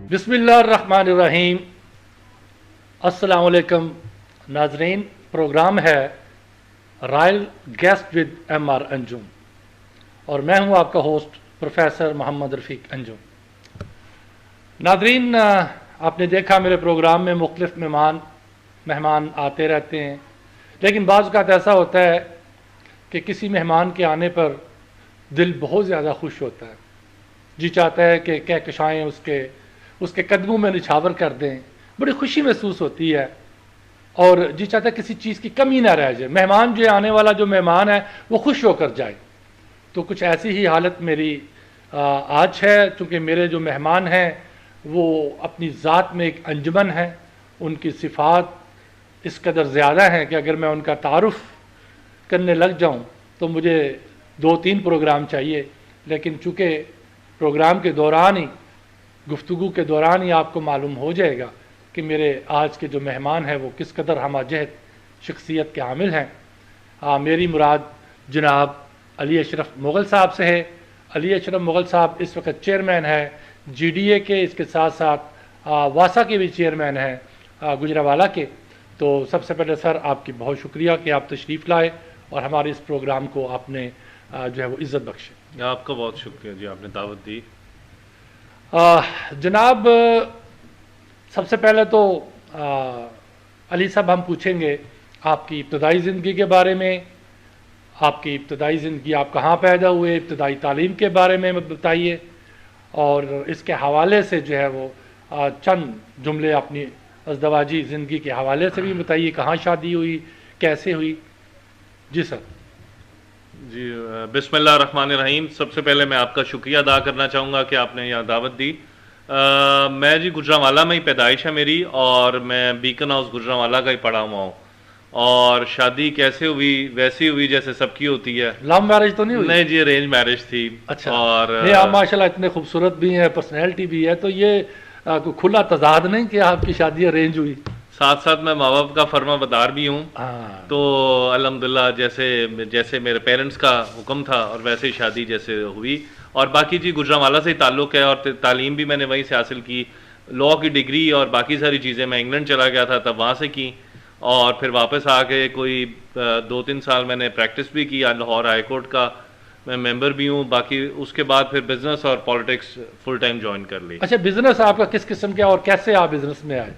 बिस्मिल्लाहिर्रहमानिर्रहीम। अस्सलामुअलैकुम नाजरीन, प्रोग्राम है royal guest with MR. Anjum और मैं हूं आपका होस्ट प्रोफेसर मोहम्मद रफ़ीक अंजुम। नाजरीन, आपने देखा मेरे प्रोग्राम में मुख्तलिफ मेहमान आते रहते हैं, लेकिन बाज़ औक़ात ऐसा होता है कि किसी मेहमान के आने पर दिल बहुत ज़्यादा खुश होता है, जी चाहता है कि कहकशाएँ उसके कदमों में निछावर कर दें, बड़ी खुशी महसूस होती है और जी चाहता है किसी चीज़ की कमी ना रह जाए, मेहमान जो आने वाला जो मेहमान है वो खुश होकर जाए। तो कुछ ऐसी ही हालत मेरी आज है, चूँकि मेरे जो मेहमान हैं वो अपनी ज़ात में एक अंजुमन है, उनकी सिफ़ात इस कदर ज़्यादा हैं कि अगर मैं उनका तारुफ़ करने लग जाऊँ तो मुझे 2-3 प्रोग्राम चाहिए, लेकिन चूँकि प्रोग्राम के दौरान ही, गुफ्तगू के दौरान ही आपको मालूम हो जाएगा कि मेरे आज के जो मेहमान हैं वो किस कदर हमाजहत शख्सियत के हामिल हैं। मेरी मुराद जनाब अली अशरफ मुग़ल साहब से है। अली अशरफ मुग़ल साहब इस वक्त चेयरमैन है GDA के, इसके साथ साथ वासा के भी चेयरमैन हैं गुजरावाला के। तो सबसे पहले सर आपकी बहुत शुक्रिया कि आप तशरीफ़ लाए और हमारे इस प्रोग्राम को आपने जो है वो इज़्ज़त बख्शे। आपका बहुत शुक्रिया जी, आपने दावत दी। जनाब, सबसे पहले तो अली साहब हम पूछेंगे आपकी इब्तदाई ज़िंदगी के बारे में, आपकी इब्तदाई ज़िंदगी, आप कहाँ पैदा हुए, इब्तदाई तालीम के बारे में बताइए और इसके हवाले से जो है वो चंद जुमले अपनी अज़दवाजी ज़िंदगी के हवाले से भी बताइए, कहाँ शादी हुई, कैसे हुई। जी सर। जी, बिस्मिल्लाहिर्रहमानिर्रहीम। सबसे पहले मैं आपका शुक्रिया अदा करना चाहूँगा कि आपने यहाँ दावत दी। मैं जी गुजरांवाला में ही पैदाइश है मेरी और मैं बीकन हाउस गुजरांवाला का ही पढ़ा हुआ हूँ। और शादी कैसे हुई? वैसी हुई जैसे सबकी होती है। लव मैरिज तो नहीं हुई? नहीं जी, अरेंज मैरिज थी। अच्छा। और नहीं, आप माशाल्लाह इतने खूबसूरत भी हैं, पर्सनैलिटी भी है, तो ये कोई खुला तजाद नहीं कि आपकी शादी अरेंज हुई? साथ साथ मैं माँ बाप का फर्माबरदार भी हूँ। हाँ। तो अल्हम्दुलिल्लाह जैसे मेरे पेरेंट्स का हुक्म था और वैसे ही शादी जैसे हुई। और बाकी जी गुजरांवाला से ही ताल्लुक़ है और तालीम भी मैंने वहीं से हासिल की। लॉ की डिग्री और बाकी सारी चीज़ें मैं इंग्लैंड चला गया था तब वहाँ से की, और फिर वापस आके कोई 2-3 साल मैंने प्रैक्टिस भी की। लाहौर हाई कोर्ट का मैं मेंबर भी हूँ। बाकी उसके बाद फिर बिज़नेस और पॉलिटिक्स फुल टाइम ज्वाइन कर ली। अच्छा, बिज़नेस आपका किस किस्म का और कैसे आप बिज़नेस में आए?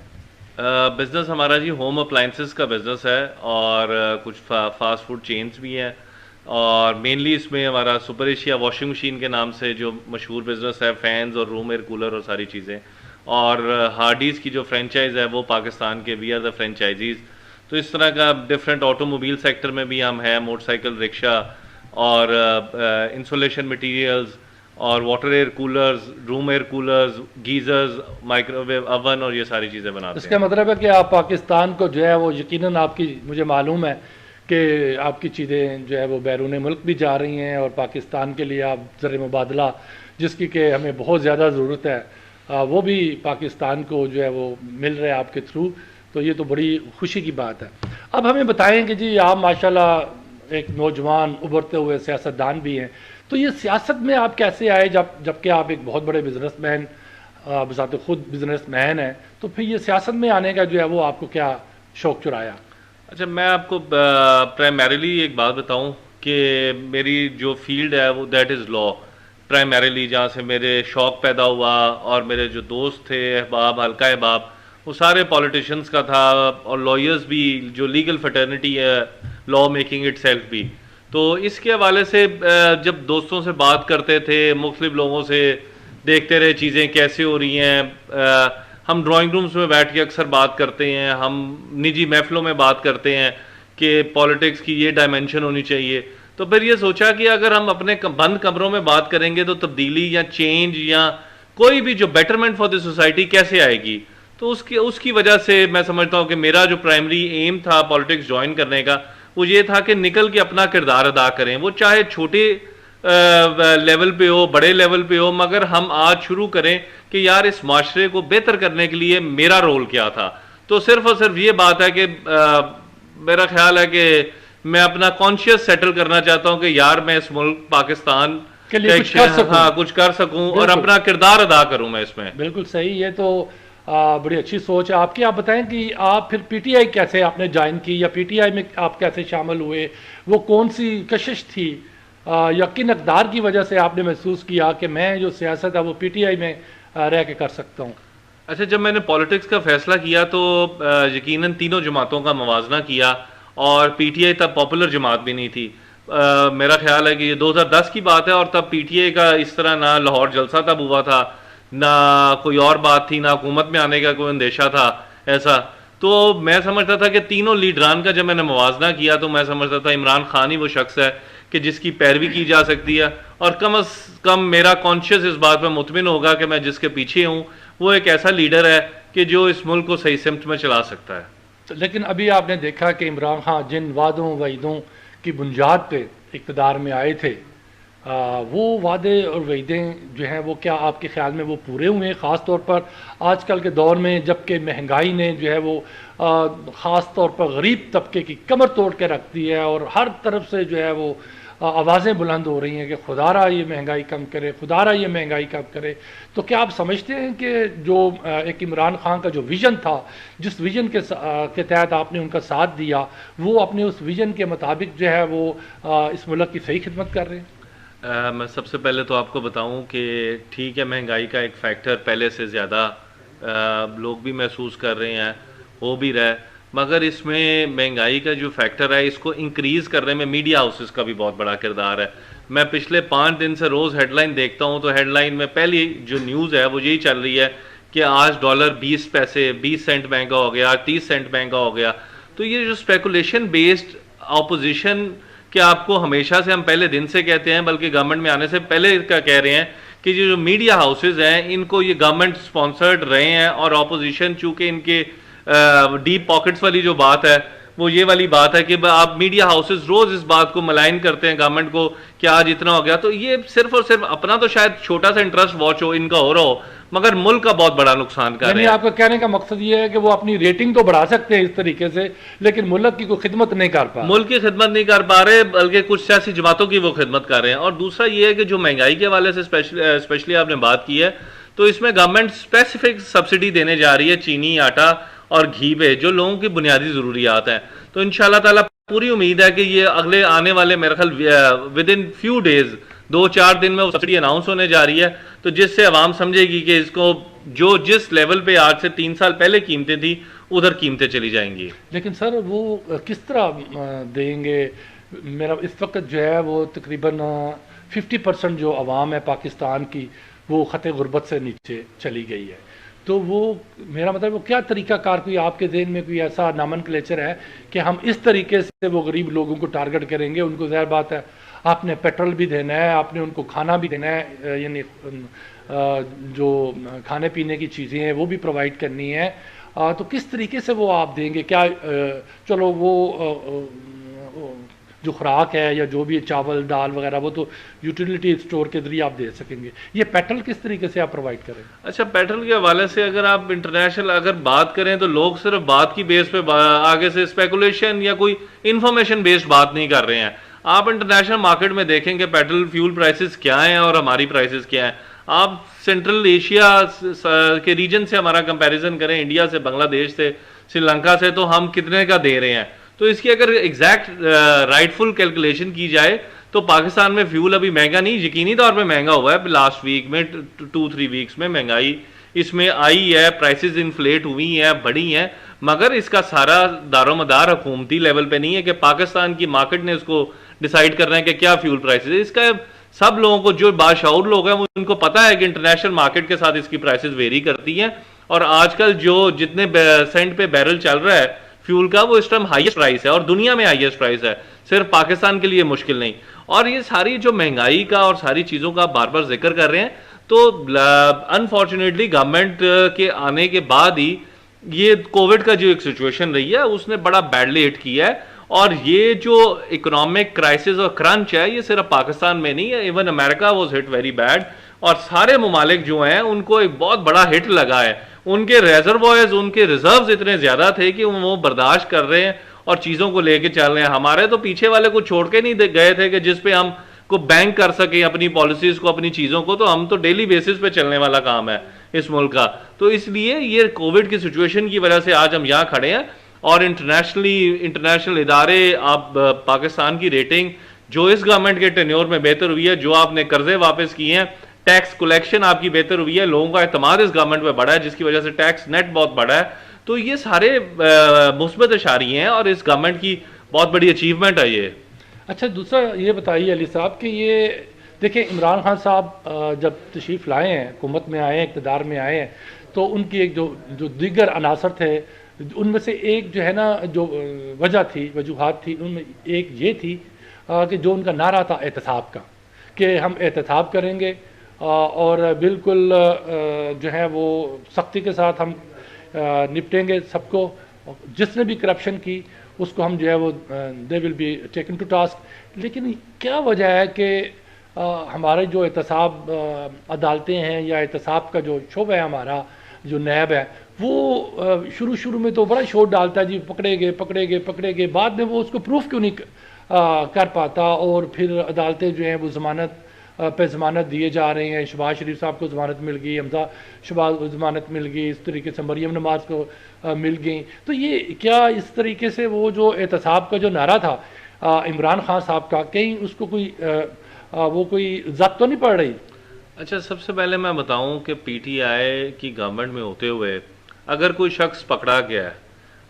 बिज़नेस हमारा जी होम अप्लाइंसेस का बिज़नेस है और कुछ फास्ट फूड चेन्स भी हैं, और मेनली इसमें हमारा सुपर एशिया वॉशिंग मशीन के नाम से जो मशहूर बिज़नेस है, फ़ैन्स और रूम एयर कूलर और सारी चीज़ें, और हार्डीज़ की जो फ्रेंचाइज़ है वो पाकिस्तान के, वी आर द फ्रेंचाइजीज़। तो इस तरह का डिफरेंट ऑटोमोबाइल सेक्टर में भी हम हैं, मोटरसाइकिल, रिक्शा और इंसुलेशन मटीरियल्स और water air coolers, room air coolers, geysers, microwave oven और ये सारी चीज़ें बनाते हैं। इसका मतलब है कि आप पाकिस्तान को जो है वो यकीनन आपकी, मुझे मालूम है कि आपकी चीज़ें जो है वो बैरून मुल्क भी जा रही हैं और पाकिस्तान के लिए आप ज़र मुबादला जिसकी कि हमें बहुत ज़्यादा ज़रूरत है वो भी पाकिस्तान को जो है वो मिल रहा है आपके थ्रू। तो ये तो बड़ी खुशी की बात है। अब हमें बताएं कि जी आप माशाल्लाह एक नौजवान उभरते हुए सियासतदान भी हैं, तो ये सियासत में आप कैसे आए जबकि आप एक बहुत बड़े बिजनेसमैन, बज़ात खुद बिजनेसमैन हैं, तो फिर ये सियासत में आने का जो है वो आपको क्या शौक़ चुराया? अच्छा, मैं आपको प्राइमरीली एक बात बताऊं कि मेरी जो फील्ड है वो दैट इज़ लॉ प्राइमरीली, जहाँ से मेरे शौक़ पैदा हुआ और मेरे जो दोस्त थे, अहबाब, हल्का अहबाब, वो सारे पॉलिटिशियंस का था और लॉयर्स भी, जो लीगल फटर्निटी है, लॉ मेकिंग इटसेल्फ भी। तो इसके हवाले से जब दोस्तों से बात करते थे, मुख्तलिफ लोगों से देखते रहे चीज़ें कैसे हो रही हैं, हम ड्राइंग रूम्स में बैठ के अक्सर बात करते हैं, हम निजी महफिलों में बात करते हैं कि पॉलिटिक्स की ये डायमेंशन होनी चाहिए। तो फिर ये सोचा कि अगर हम अपने बंद कमरों में बात करेंगे तो तब्दीली या चेंज या कोई भी जो बेटरमेंट फॉर द सोसाइटी कैसे आएगी। तो उसकी वजह से मैं समझता हूँ कि मेरा जो प्राइमरी एम था पॉलिटिक्स ज्वाइन करने का वो ये था कि निकल के अपना किरदार अदा करें, वो चाहे छोटे लेवल पे हो, बड़े लेवल पे हो, मगर हम आज शुरू करें कि यार इस माशरे को बेहतर करने के लिए मेरा रोल क्या था। तो सिर्फ और सिर्फ ये बात है कि मेरा ख्याल है कि मैं अपना कॉन्शियस सेटल करना चाहता हूँ कि यार मैं इस मुल्क पाकिस्तान के लिए कुछ कर सकूं। हाँ, कुछ कर सकूं और बिल्कुल। अपना किरदार अदा करूं मैं इसमें। बिल्कुल सही, ये तो बड़ी अच्छी सोच है आपकी। आप बताएं कि आप फिर पीटीआई कैसे आपने ज्वाइन की, या पीटीआई में आप कैसे शामिल हुए, वो कौन सी कशिश थी, या किन अक़दार की वजह से आपने महसूस किया कि मैं जो सियासत है वो पीटीआई में रह के कर सकता हूँ? अच्छा, जब मैंने पॉलिटिक्स का फैसला किया तो यकीनन तीनों जमातों का मवाजना किया, और पीटीआई तब पॉपुलर जमात भी नहीं थी। मेरा ख्याल है कि ये 2010 की बात है, और तब पीटीआई का इस तरह ना लाहौर जलसा तब हुआ था, ना कोई और बात थी, ना हुकूमत में आने का कोई अंदेशा था ऐसा। तो मैं समझता था कि तीनों लीडरान का जब मैंने मवाजना किया तो मैं समझता था इमरान खान ही वो शख्स है कि जिसकी पैरवी की जा सकती है, और कम अज़ कम मेरा कॉन्शियस इस बात पर मुतमिन होगा कि मैं जिसके पीछे हूँ वो एक ऐसा लीडर है कि जो इस मुल्क को सही सिमत में चला सकता है। लेकिन अभी आपने देखा कि इमरान खान जिन वादों वईदों की बुनियाद पे इक़्तिदार में आए थे, वो वादे और वईदें जो हैं वो क्या आपके ख्याल में वो पूरे हुए हैं? ख़ास तौर पर आजकल के दौर में जबकि महंगाई ने जो है वो ख़ास तौर पर गरीब तबके की कमर तोड़ के रख दी है, और हर तरफ से जो है वो आवाज़ें बुलंद हो रही हैं कि खुदारा ये महंगाई कम करे, खुदारा ये महंगाई कम करे। तो क्या आप समझते हैं कि जो एक इमरान खान का जो विज़न था, जिस विज़न के तहत आपने उनका साथ दिया, वो अपने उस विज़न के मुताबिक जो है वो इस मुल्क की सही खिदमत कर रहे हैं? मैं सबसे पहले तो आपको बताऊं कि ठीक है, महंगाई का एक फैक्टर पहले से ज़्यादा लोग भी महसूस कर रहे हैं, हो भी रहा है, मगर इसमें महंगाई का जो फैक्टर है इसको इंक्रीज़ करने में मीडिया हाउसेस का भी बहुत बड़ा किरदार है। मैं पिछले 5 दिन से रोज़ हेडलाइन देखता हूं, तो हेडलाइन में पहली जो न्यूज़ है वो यही चल रही है कि आज डॉलर 20 पैसे 20 सेंट महंगा हो गया, 30 सेंट महंगा हो गया। तो ये जो स्पेकुलेशन बेस्ड ऑपोजिशन कि आपको हमेशा से हम पहले दिन से कहते हैं, बल्कि गवर्नमेंट में आने से पहले का कह रहे हैं कि जो मीडिया हाउसेज हैं इनको ये गवर्नमेंट स्पॉन्सर्ड रहे हैं, और ऑपोजिशन चूंकि इनके डीप पॉकेट्स वाली जो बात है वो ये वाली बात है कि आप मीडिया हाउसेज रोज इस बात को मलाइन करते हैं गवर्नमेंट को कि आज इतना हो गया। तो ये सिर्फ और सिर्फ अपना तो शायद छोटा सा इंटरेस्ट वॉच हो इनका हो रहा हो, मगर मुल्क का बहुत बड़ा नुकसान कर रहे हैं। आपका कहने का मकसद ये है कि वो अपनी रेटिंग तो बढ़ा सकते हैं इस तरीके से, लेकिन मुल्क की कोई खिदमत नहीं कर पा मुल्क की खिदमत नहीं कर पा रहे, बल्कि कुछ सियासी जमातों की वो खिदमत कर रहे हैं। और दूसरा ये है कि जो महंगाई के हवाले से स्पेशली आपने बात की है, तो इसमें गवर्नमेंट स्पेसिफिक सब्सिडी देने जा रही है चीनी, आटा और घी पे, जो लोगों की बुनियादी ज़रूरियात हैं। तो इंशाल्लाह ताला पूरी उम्मीद है कि ये अगले आने वाले मेरे ख्याल विद इन फ्यू डेज 2-4 दिन में वो सब्सिडी अनाउंस होने जा रही है, तो जिससे आवाम समझेगी कि इसको जो जिस लेवल पे आज से 3 साल पहले कीमतें थी उधर कीमतें चली जाएंगी। लेकिन सर वो किस तरह देंगे? मेरा इस वक्त जो है वो तकरीबन 50% जो आवाम है पाकिस्तान की वो ख़त गुर्बत से नीचे चली गई है। तो वो मेरा मतलब वो क्या तरीक़ाकार, कोई आपके ज़हन में कोई ऐसा नामनक्लेचर है कि हम इस तरीके से वो गरीब लोगों को टारगेट करेंगे? उनको ज़ाहिर बात है आपने पेट्रोल भी देना है, आपने उनको खाना भी देना है, यानी जो खाने पीने की चीज़ें हैं वो भी प्रोवाइड करनी है। तो किस तरीके से वो आप देंगे? क्या चलो वो जो खुराक है या जो भी चावल दाल वगैरह वो तो यूटिलिटी स्टोर के जरिए आप दे सकेंगे, ये पेट्रोल किस तरीके से आप प्रोवाइड करें? अच्छा, पेट्रोल के हवाले से अगर आप इंटरनेशनल अगर बात करें तो लोग सिर्फ बात की बेस पे आगे से स्पेकुलेशन या कोई इंफॉर्मेशन बेस्ड बात नहीं कर रहे हैं। आप इंटरनेशनल मार्केट में देखेंगे पेट्रोल फ्यूल प्राइसेस क्या हैं और हमारी प्राइसेस क्या हैं। आप सेंट्रल एशिया के रीजन से हमारा कंपैरिजन करें, इंडिया से, बांग्लादेश से, श्रीलंका से, तो हम कितने का दे रहे हैं। तो इसकी अगर एग्जैक्ट राइटफुल कैलकुलेशन की जाए तो पाकिस्तान में फ्यूल अभी महंगा नहीं, यकीनी तौर पे महंगा हुआ है। लास्ट वीक में 2-3 वीक्स में महंगाई इसमें आई है, प्राइसेस इन्फ्लेट हुई हैं, बढ़ी हैं, मगर इसका सारा दारोमदार हुकूमती लेवल पे नहीं है कि पाकिस्तान की मार्केट ने इसको डिसाइड करना है कि क्या फ्यूल प्राइसेस है। इसका सब लोगों को, जो बाशऊर लोग हैं उनको पता है कि इंटरनेशनल मार्केट के साथ इसकी प्राइसेस वेरी करती हैं, और आजकल जो जितने सेंट पे बैरल चल रहा है फ्यूल का वो इस टाइम हाईएस्ट प्राइस है और दुनिया में हाईएस्ट प्राइस है, सिर्फ पाकिस्तान के लिए मुश्किल नहीं। और ये सारी जो महंगाई का और सारी चीज़ों का बार बार जिक्र कर रहे हैं, तो अनफॉर्चुनेटली गवर्नमेंट के आने के बाद ही ये कोविड का जो एक सिचुएशन रही है उसने बड़ा बैडली हिट किया है। और ये जो इकोनॉमिक क्राइसिस और क्रंच है ये सिर्फ पाकिस्तान में नहीं है, even America was hit very bad, और सारे ममालिक जो हैं उनको एक बहुत बड़ा हिट लगा है। उनके रेजर्वॉयर्स, उनके रिजर्व्स इतने ज्यादा थे कि वो बर्दाश्त कर रहे हैं और चीजों को लेके चल रहे हैं। हमारे तो पीछे वाले को छोड़ के नहीं गए थे कि जिसपे हम को बैंक कर सके अपनी पॉलिसीज को, अपनी चीज़ों को, तो हम तो डेली बेसिस पे चलने वाला काम है इस मुल्क का। तो इसलिए ये कोविड की सिचुएशन की वजह से आज हम यहाँ खड़े हैं। और इंटरनेशनल इदारे, आप पाकिस्तान की रेटिंग जो इस गवर्नमेंट के टेन्योर में बेहतर हुई है, जो आपने कर्जे वापस किए हैं, टैक्स कलेक्शन आपकी बेहतर हुई है, लोगों का एतमाद इस गवर्नमेंट पे बढ़ा है, जिसकी वजह से टैक्स नेट बहुत बढ़ा है। तो ये सारे मुस्बत इशारे हैं और इस गवर्नमेंट की बहुत बड़ी अचीवमेंट है ये। अच्छा, दूसरा ये बताइए अली साहब कि ये देखिए इमरान खान साहब जब तशरीफ़ लाए हैं, हुकूमत में आए हैं, इक़्तिदार में आए हैं, तो उनकी एक जो जो दीगर अनासर थे, उनमें से एक जो है ना, जो वजूहात थी, उनमें एक ये थी कि जो उनका नारा था एहतसाब का, कि हम एहतसाब करेंगे और बिल्कुल जो है वो सख्ती के साथ हम निपटेंगे सबको, जिसने भी करप्शन की उसको हम जो है वो they will be taken to task. लेकिन क्या वजह है कि हमारे जो एहतसाब अदालतें हैं या एहतसाब का जो शोबा है, हमारा जो नैब है, वो शुरू में तो बड़ा शोर डालता है जी, पकड़े गए, बाद में वो उसको प्रूफ क्यों नहीं कर पाता, और फिर अदालतें जो हैं वो ज़मानत पे ज़मानत दिए जा रहे हैं। शहबाज शरीफ साहब को ज़मानत मिल गई, हमजा शहबाज ज़मानत मिल गई, इस तरीके से मरीम नवाज को मिल गई। तो ये क्या इस तरीके से वो जो एहतसाब का जो नारा था इमरान खान साहब का, कहीं उसको कोई ज़द तो नहीं पड़ रही? अच्छा, सबसे पहले मैं बताऊं कि पीटीआई की गवर्नमेंट में होते हुए अगर कोई शख्स पकड़ा गया है,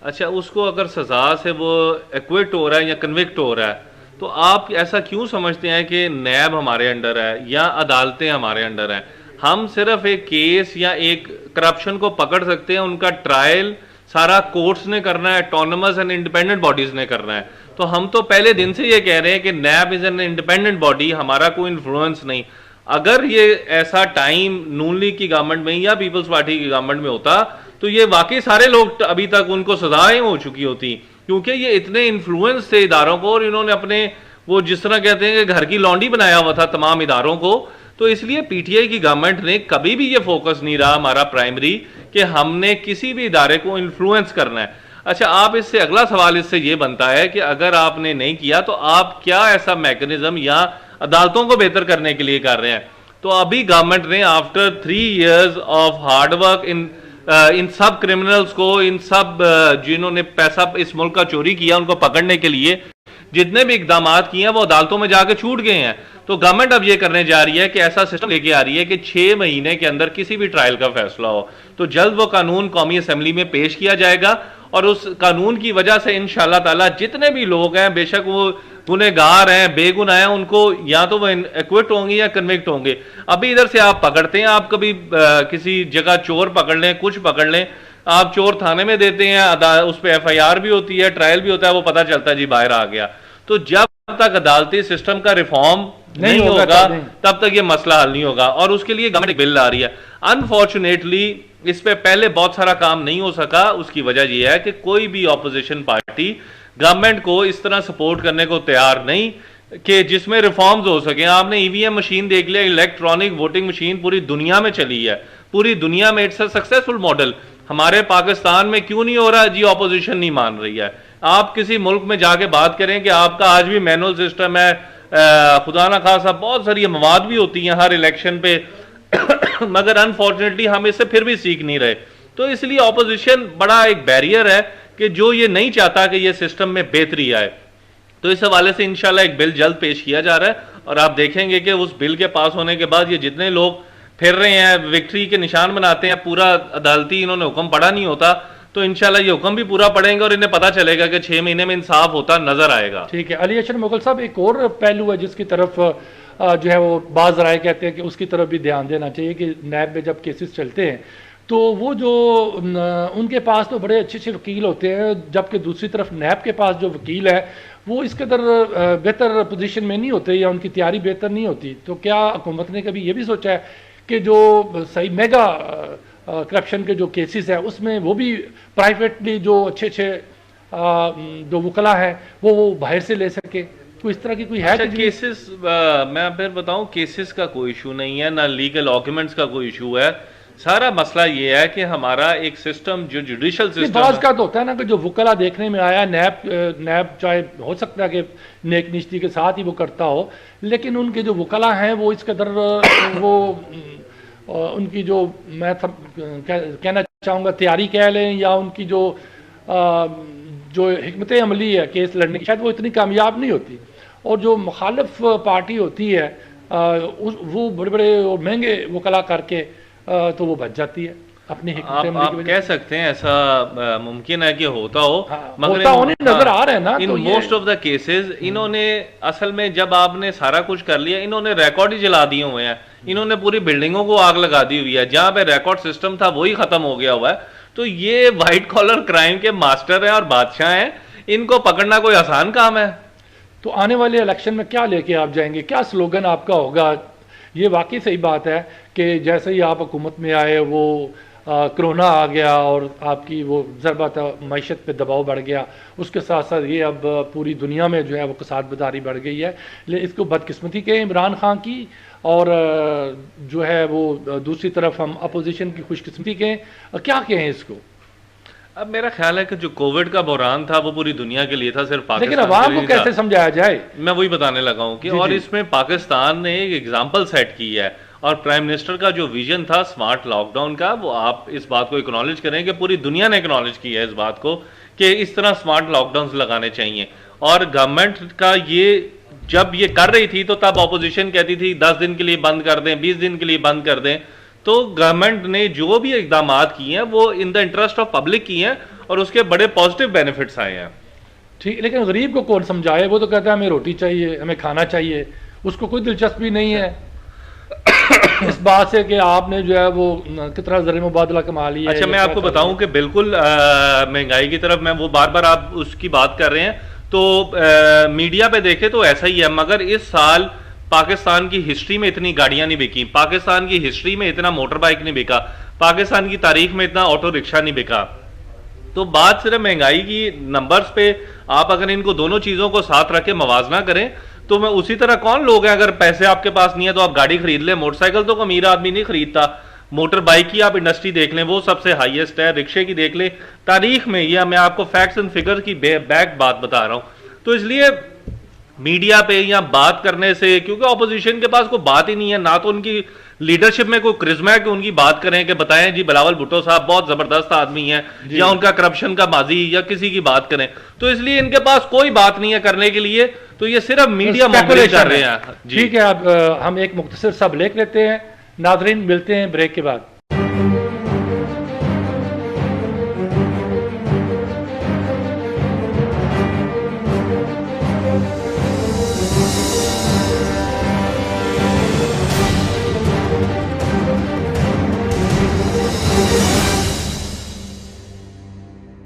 अच्छा, उसको अगर सजा से वो एक्विट हो रहा है या कन्विक्ट हो रहा है, तो आप ऐसा क्यों समझते हैं कि नैब हमारे अंडर है या अदालतें हमारे अंडर हैं? हम सिर्फ एक केस या एक करप्शन को पकड़ सकते हैं, उनका ट्रायल सारा कोर्ट्स ने करना है, ऑटोनमस एंड इंडिपेंडेंट बॉडीज ने करना है। तो हम तो पहले दिन से ये कह रहे हैं कि नैब इज एन इंडिपेंडेंट बॉडी, हमारा कोई इन्फ्लुएंस नहीं। अगर ये ऐसा टाइम नून लीग की गवर्नमेंट में या पीपल्स पार्टी की गवर्नमेंट में होता, तो ये वाकई सारे लोग अभी तक उनको सजाएं हो चुकी होती, क्योंकि ये इतने इन्फ्लुएंस थे इदारों को, और इन्होंने अपने वो जिस तरह कहते हैं कि घर की लौंडी बनाया हुआ था तमाम इदारों को। तो इसलिए पीटीआई की गवर्नमेंट ने कभी भी ये फोकस नहीं रहा हमारा प्राइमरी कि हमने किसी भी इदारे को इन्फ्लुएंस करना है। अच्छा, आप इससे अगला सवाल इससे ये बनता है कि अगर आपने नहीं किया तो आप क्या ऐसा मैकेनिज्म या अदालतों को बेहतर करने के लिए कर रहे हैं? तो अभी गवर्नमेंट ने आफ्टर 3 years ऑफ हार्डवर्क इन सब क्रिमिनल्स को, इन सब जिन्होंने पैसा इस मुल्क का चोरी किया, उनको पकड़ने के लिए जितने भी इकदाम किए हैं वो अदालतों में जाके छूट गए हैं। तो गवर्नमेंट अब ये करने जा रही है कि ऐसा सिस्टम लेके आ रही है कि 6 महीने के अंदर किसी भी ट्रायल का फैसला हो, तो जल्द वो कानून कौमी असेंबली में पेश किया जाएगा, और उस कानून की वजह से इंशाअल्लाह ताला जितने भी लोग हैं, बेशक वो गुनहगार हैं, बेगुनाह हैं, उनको या तो वो एक्विट होंगे या कन्विक्ट होंगे। अभी इधर से आप पकड़ते हैं, आप कभी किसी जगह चोर पकड़ लें, कुछ पकड़ लें, आप चोर थाने में देते हैं, उस पर एफआईआर भी होती है, ट्रायल भी होता है, वो पता चलता है जी बाहर आ गया। तो जब तक अदालती सिस्टम का रिफॉर्म नहीं होगा तब तक ये मसला हल नहीं होगा, और उसके लिए गवर्नमेंट बिल आ रही है। अनफॉर्चुनेटली इस पे पहले बहुत सारा काम नहीं हो सका। उसकी वजह यह है कि कोई भी ऑपोजिशन पार्टी गवर्नमेंट को इस तरह सपोर्ट करने को तैयार नहीं कि जिसमें रिफॉर्म्स हो सके। आपने ईवीएम मशीन देख लिया, इलेक्ट्रॉनिक वोटिंग मशीन पूरी दुनिया में चली है, पूरी दुनिया में इट्स अ सक्सेसफुल मॉडल। हमारे पाकिस्तान में क्यों नहीं हो रहा जी? ऑपोजिशन नहीं मान रही है। आप किसी मुल्क में जाके बात करें कि आपका आज भी मैनुअल सिस्टम है, खुदा ना खासा बहुत सारी मवाद भी होती हैं हर इलेक्शन पे मगर अनफॉर्चुनेटली हम इससे फिर भी सीख नहीं रहे। तो इसलिए ऑपोजिशन बड़ा एक बैरियर है कि जो ये नहीं चाहता कि ये सिस्टम में बेहतरी आए। तो इस हवाले से इंशाल्लाह एक बिल जल्द पेश किया जा रहा है, और आप देखेंगे कि उस बिल के पास होने के बाद ये जितने लोग फिर रहे हैं, विक्ट्री के निशान बनाते हैं, पूरा अदालती इन्होंने हुक्म पढ़ा नहीं होता, तो इंशाल्लाह ये हुक्म भी पूरा पढ़ेंगे और इन्हें पता चलेगा कि 6 महीने में इंसाफ होता नजर आएगा। ठीक है। अली अशर मुगल साहब, एक और पहलू है जिसकी तरफ जो है वो बाज़ राय कहते हैं कि उसकी तरफ भी ध्यान देना चाहिए कि नैब में जब केसेस चलते हैं तो वो जो उनके पास तो बड़े अच्छे अच्छे वकील होते हैं, जबकि दूसरी तरफ नैब के पास जो वकील है वो इस कदर बेहतर पोजीशन में नहीं होते या उनकी तैयारी बेहतर नहीं होती। तो क्या हुकूमत ने कभी ये भी सोचा है कि जो सही मेगा करप्शन के जो केसेस हैं उसमें वो भी प्राइवेटली जो अच्छे अच्छे जो वकला हैं वो बाहर से ले सके? तो इस तरह की कोई है? अच्छा, केसेस मैं फिर बताऊं, केसेस का कोई इशू नहीं है, ना लीगल डॉक्यूमेंट्स का कोई इशू है। सारा मसला ये है कि हमारा एक सिस्टम जो जुडिशल नहीं, सिस्टम बाज का तो होता है ना कि जो वकला देखने में आया नैब नैब चाहे हो सकता है कि नेक निश्ती के साथ ही वो करता हो, लेकिन उनके जो वकला हैं वो इस कदर वो उनकी जो मैं कहना चाहूँगा तैयारी कह लें या उनकी जो हिकमत अमली है केस लड़ने की, शायद वो इतनी कामयाब नहीं होती। और जो मुखालिफ पार्टी होती है वो बड़े बड़े और महंगे वकला करके तो वो बच जाती है अपनी हिकमत अमली आप की वजह कह से। सकते हैं ऐसा मुमकिन है कि होता हो, हाँ, मगर होता होने नजर आ रहा है ना, इन तो ये मोस्ट ऑफ द केसेस इन्होंने असल में जब आपने सारा कुछ कर लिया, इन्होंने रिकॉर्ड ही जला दिए हुए हैं, इन्होंने पूरी बिल्डिंगों को आग लगा दी हुई है, जहां पे रिकॉर्ड सिस्टम था वही खत्म हो गया हुआ है। तो ये व्हाइट कॉलर क्राइम के मास्टर हैं और बादशाह हैं, इनको पकड़ना कोई आसान काम है? तो आने वाले इलेक्शन में क्या लेके आप जाएंगे, क्या स्लोगन आपका होगा? ये वाकई सही बात है कि जैसे ही आप हुकूमत में आए वो कोरोना आ गया और आपकी वो ज़रबत मईशत पे दबाव बढ़ गया, उसके साथ साथ ये अब पूरी दुनिया में जो है वो कसाद बदारी बढ़ गई है। ले इसको बदकिस्मती के इमरान खान की और जो है वो दूसरी तरफ हम अपोजिशन की खुशकिस्मती के, क्या कहें इसको? अब मेरा ख्याल है कि जो कोविड का बहरान था वो पूरी दुनिया के लिए था, सिर्फ लेकिन पाकिस्तान के अवाम लिए को नहीं कैसे था। समझाया जाए? मैं वही बताने लगा हूं कि जी, और जी। इसमें पाकिस्तान ने एक एग्जाम्पल सेट की है, और प्राइम मिनिस्टर का जो विजन था स्मार्ट लॉकडाउन का, वो आप इस बात को एक्नॉलेज करें कि पूरी दुनिया ने एक्नॉलेज किया है इस बात को कि इस तरह स्मार्ट लॉकडाउन लगाने चाहिए। और गवर्नमेंट का ये जब ये कर रही थी तो तब ऑपोजिशन कहती थी 10 दिन के लिए बंद कर दें, 20 दिन के लिए बंद कर दें। तो गवर्नमेंट ने जो भी इकदाम किए हैं वो in the interest of public किए हैं और उसके बड़े पॉजिटिव बेनिफिट्स आए हैं। ठीक, लेकिन गरीब को कौन समझाए? वो तो कहता है हमें रोटी चाहिए, हमें खाना चाहिए, उसको कोई दिलचस्पी नहीं है इस बात से कि आपने जो है वो कितना ज़र मुबादला कमा लिया है। अच्छा, मैं आपको बताऊं कि बिल्कुल महंगाई की तरफ मैं वो बार बार आप उसकी बात कर रहे हैं तो मीडिया पे देखे तो ऐसा ही है, मगर इस साल पाकिस्तान की हिस्ट्री में इतनी गाड़ियां नहीं बिकी, पाकिस्तान की हिस्ट्री में इतना मोटर बाइक नहीं बिका, पाकिस्तान की तारीख में इतना ऑटो रिक्शा नहीं बिका। तो बात सिर्फ महंगाई की नंबर्स पे, आप अगर इनको दोनों चीजों को साथ रख के मवाजना करें तो मैं उसी तरह कौन लोग हैं, अगर पैसे आपके पास नहीं है तो आप गाड़ी खरीद लें। मोटरसाइकिल तो अमीर आदमी नहीं खरीदता, मोटर बाइक की आप इंडस्ट्री देख लें वो सबसे हाईएस्ट है, रिक्शे की देख लें तारीख में, या मैं आपको फैक्ट्स एंड फिगर की बैक बात बता रहा हूं। तो इसलिए मीडिया पे या बात करने से, क्योंकि ऑपोजिशन के पास कोई बात ही नहीं है, ना तो उनकी लीडरशिप में कोई क्रिज्मा है कि उनकी बात करें कि बताएं जी बिलावल भुट्टो साहब बहुत जबरदस्त आदमी हैं, या उनका करप्शन का माजी या किसी की बात करें, तो इसलिए इनके पास कोई बात नहीं है करने के लिए, तो ये सिर्फ मीडिया मॉनिटरिंग कर रहे हैं। ठीक है, अब हम एक मुख्तसर सा ब्रेक लेते हैं नाजरीन, मिलते हैं ब्रेक के बाद।